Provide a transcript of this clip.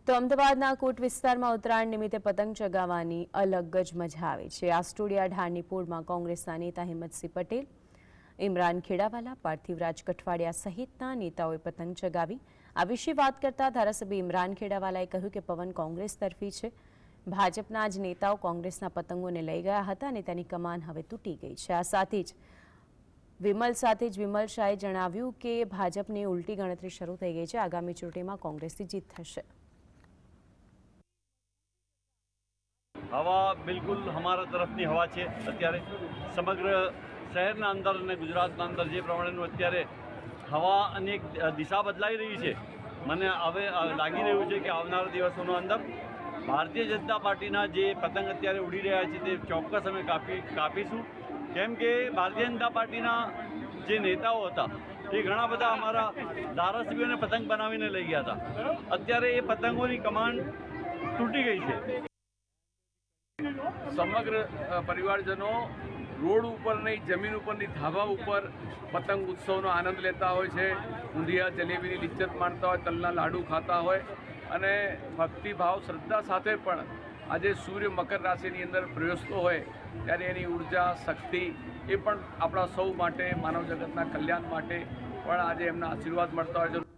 તો અમદાવાદના કોટ વિસ્તારમાં ઉત્તરાયણ નિમિત્તે પતંગ ચગાવવાની અલગ જ મજા આવે છે। આ સ્ટુડિયા ઢાળની પોળમાં કોંગ્રેસના નેતા હિંમતસિંહ પટેલ, ઇમરાન ખેડાવાલા, પાર્થિવરાજ કઠવાડિયા સહિતના નેતાઓએ પતંગ ચગાવી। આ વિશે વાત કરતા ધારાસભ્ય ઇમરાન ખેડાવાલાએ કહ્યું કે પવન કોંગ્રેસ તરફી છે। ભાજપના જ નેતાઓ કોંગ્રેસના પતંગોને લઈ ગયા હતા અને તેની કમાન હવે તૂટી ગઈ છે। આ સાથે જ વિમલ શાહે જણાવ્યું કે ભાજપની ઉલટી ગણતરી શરૂ થઈ ગઈ છે। આગામી ચૂંટણીમાં કોંગ્રેસની જીત થશે। हवा बिल्कुल हमारा तरफनी हवा है। अत्यारे समग्र शहरना अंदर ने गुजरातना अंदर जे प्रमाणेनु अत्यारे हवा अनेक दिशा बदलाई रही है। मने हवे लागी रह्युं छे कि आवनारा दिवसोनो अंदर भारतीय जनता पार्टीना जे पतंग अत्यारे उड़ी रह्या छे ते चौक्कस अमे कापीशुं। केम के भारतीय जनता पार्टीना जे नेताओ हता એ ઘણા બધા અમારા ધારાસભ્યોને પતંગ બનાવીને લઈ ગયા હતા। અત્યારે એ પતંગોની કમાન તૂટી ગઈ છે। समग्र परिवारजनों रोड पर नहीं जमीन पर धाबा पर पतंग उत्सव आनंद लेता हो, ऊंधिया जलेबी लिज्जत माणता हो, तलना लाडू खाता हो अने भक्ति भाव श्रद्धा साथे पण आजे सूर्य मकर राशि अंदर प्रवेशतो होय त्यारे एनी ऊर्जा शक्ति ए पण आपणा सौ माटे मानव जगतना कल्याण माटे पण आजे एमना आशीर्वाद मळता होय।